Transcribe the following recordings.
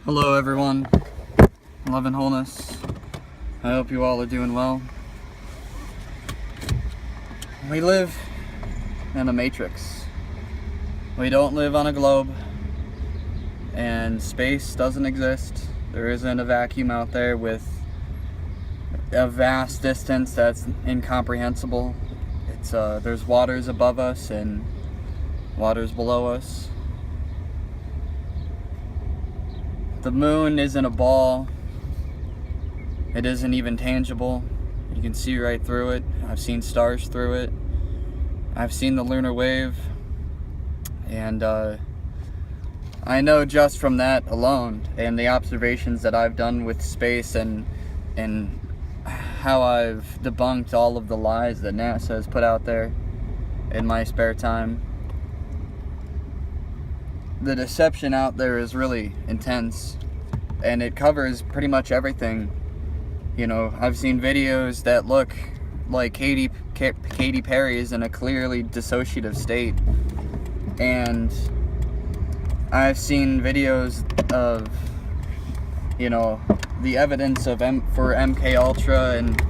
Hello everyone, love and wholeness. I hope you all are doing well. We live in a matrix. We don't live on a globe, and space doesn't exist. There isn't a vacuum out there with a vast distance that's incomprehensible. There's waters above us and waters below us. The moon isn't a ball. It isn't even tangible. You can see right through it. I've seen stars through it. I've seen the lunar wave. And I know just from that alone and the observations that I've done with space and how I've debunked all of the lies that NASA has put out there in my spare time. The deception out there is really intense, and it covers pretty much everything. You know, I've seen videos that look like Katy Perry is in a clearly dissociative state, and I've seen videos of, you know, the evidence of for MK Ultra, and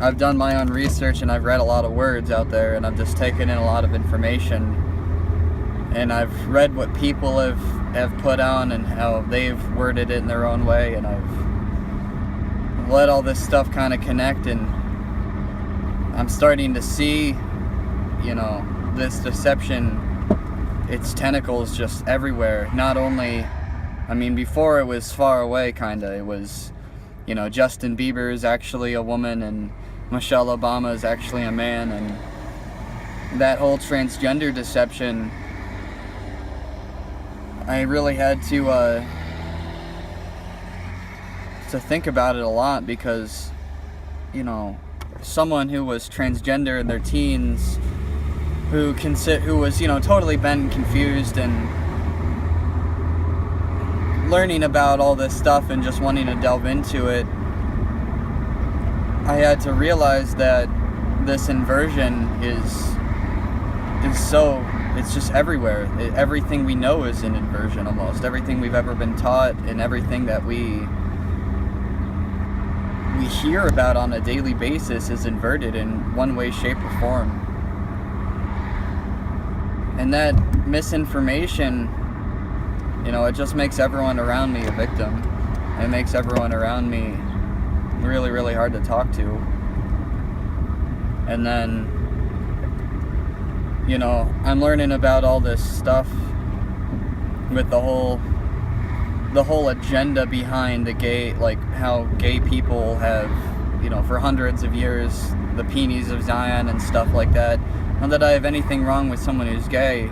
I've done my own research and I've read a lot of words out there, and I've just taken in a lot of information. And I've read what people have put on and how they've worded it in their own way, and I've let all this stuff kind of connect, and I'm starting to see, you know, this deception, its tentacles just everywhere. Not only, I mean, before it was far away, kind of. It was, you know, Justin Bieber is actually a woman and Michelle Obama is actually a man, and that whole transgender deception, I really had to think about it a lot, because, you know, someone who was transgender in their teens, who was, you know, totally bent and confused and learning about all this stuff and just wanting to delve into it, I had to realize that this inversion is so, it's just everywhere. Everything we know is an inversion almost. Everything we've ever been taught and everything that we hear about on a daily basis is inverted in one way, shape, or form. And that misinformation, you know, it just makes everyone around me a victim. It makes everyone around me really, really hard to talk to. And then, you know, I'm learning about all this stuff with the whole agenda behind the gay, like how gay people have, you know, for hundreds of years, the peonies of Zion and stuff like that. Not that I have anything wrong with someone who's gay,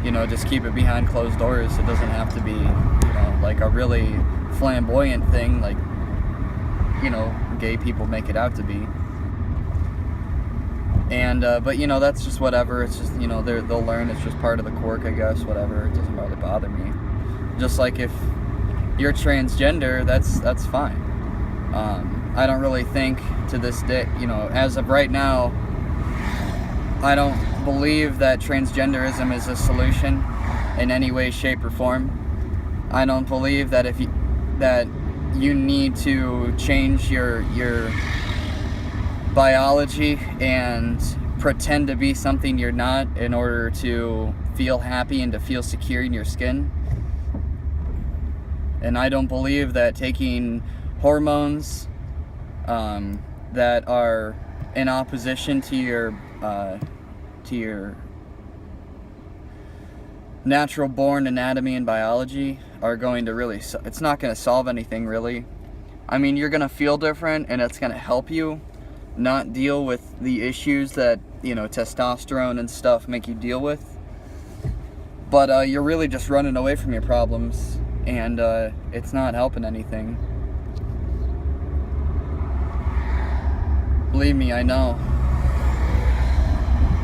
you know, just keep it behind closed doors. It doesn't have to be, you know, like a really flamboyant thing like, you know, gay people make it out to be. And, but, you know, that's just whatever. It's just, you know, they'll learn. It's just part of the quirk, I guess, whatever. It doesn't really bother me. Just like if you're transgender, that's fine. I don't really think to this day, you know, as of right now, I don't believe that transgenderism is a solution in any way, shape, or form. I don't believe that you need to change your biology and pretend to be something you're not in order to feel happy and to feel secure in your skin. And I don't believe that taking hormones that are in opposition to your natural born anatomy and biology are going to really, it's not going to solve anything really. I mean, you're going to feel different and it's going to help you not deal with the issues that, you know, testosterone and stuff make you deal with. But you're really just running away from your problems, and it's not helping anything. Believe me, I know.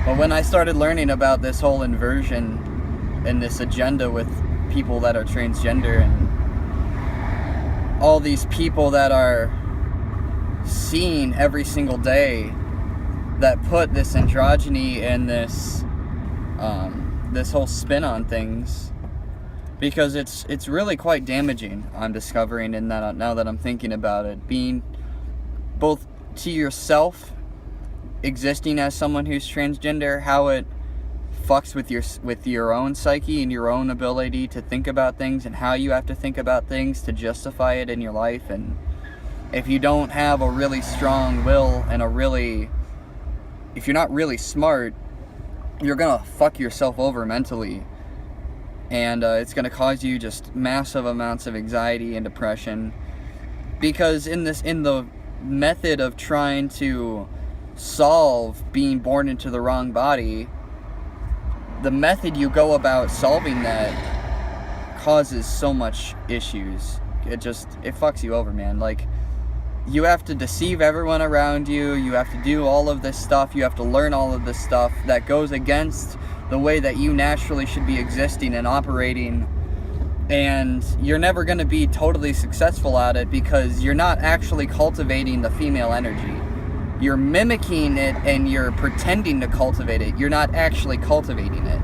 But when I started learning about this whole inversion and this agenda with people that are transgender and all these people that are seen every single day that put this androgyny and this whole spin on things, because it's really quite damaging, I'm discovering, in that now that I'm thinking about it, being both to yourself, existing as someone who's transgender, how it fucks with your own psyche and your own ability to think about things, and how you have to think about things to justify it in your life. And if you don't have a really strong will and if you're not really smart, you're gonna fuck yourself over mentally, and it's gonna cause you just massive amounts of anxiety and depression, because in the method of trying to solve being born into the wrong body, the method you go about solving that causes so much issues. It fucks you over, man. Like, you have to deceive everyone around you, you have to do all of this stuff, you have to learn all of this stuff that goes against the way that you naturally should be existing and operating, and you're never going to be totally successful at it because you're not actually cultivating the female energy. You're mimicking it and you're pretending to cultivate it. You're not actually cultivating it.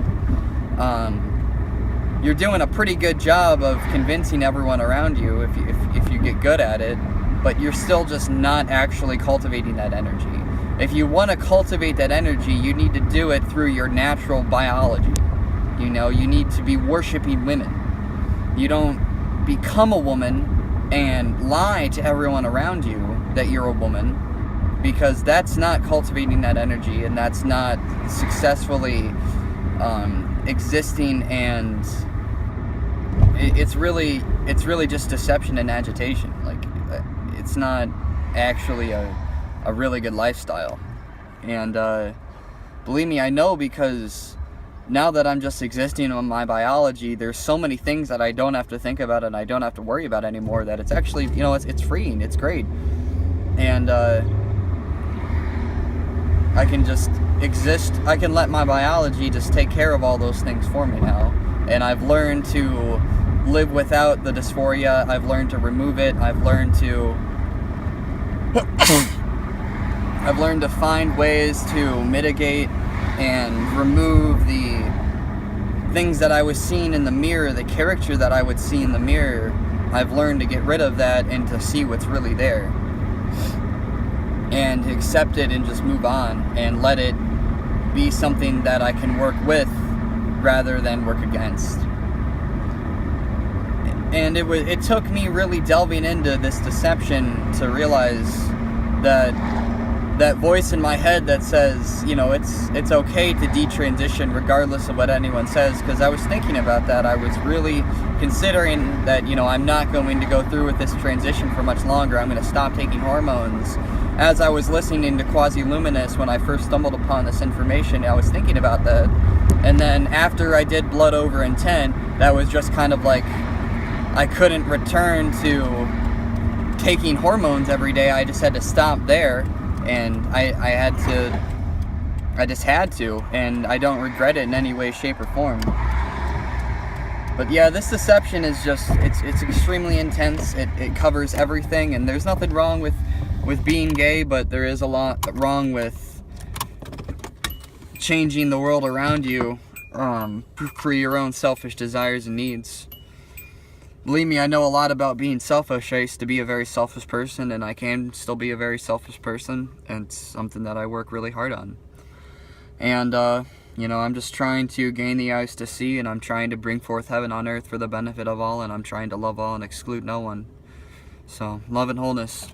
You're doing a pretty good job of convincing everyone around you if you get good at it, but you're still just not actually cultivating that energy. If you want to cultivate that energy, you need to do it through your natural biology. You know, you need to be worshiping women. You don't become a woman and lie to everyone around you that you're a woman, because that's not cultivating that energy, and that's not successfully existing, and it's really just deception and agitation. Like, it's not actually a really good lifestyle. And believe me, I know, because now that I'm just existing on my biology, there's so many things that I don't have to think about and I don't have to worry about anymore, that it's actually, you know, it's freeing, it's great. And I can just exist, I can let my biology just take care of all those things for me now. And I've learned to live without the dysphoria, I've learned to remove it, I've learned to find ways to mitigate and remove the things that I was seeing in the mirror, the character that I would see in the mirror. I've learned to get rid of that and to see what's really there, and accept it and just move on and let it be something that I can work with rather than work against. And it took me really delving into this deception to realize that voice in my head that says, you know, it's okay to detransition regardless of what anyone says, because I was thinking about that. I was really considering that, you know, I'm not going to go through with this transition for much longer. I'm going to stop taking hormones. As I was listening to Quasi-Luminous when I first stumbled upon this information, I was thinking about that. And then after I did Blood Over Intent, that was just kind of like, I couldn't return to taking hormones every day. I just had to stop there, and I just had to, and I don't regret it in any way, shape, or form. But yeah, this deception is just, it's extremely intense. It covers everything, and there's nothing wrong with being gay, but there is a lot wrong with changing the world around you for your own selfish desires and needs. Believe me, I know a lot about being selfish. I used to be a very selfish person, and I can still be a very selfish person, and it's something that I work really hard on. And, you know, I'm just trying to gain the eyes to see, and I'm trying to bring forth heaven on earth for the benefit of all, and I'm trying to love all and exclude no one. So, love and wholeness.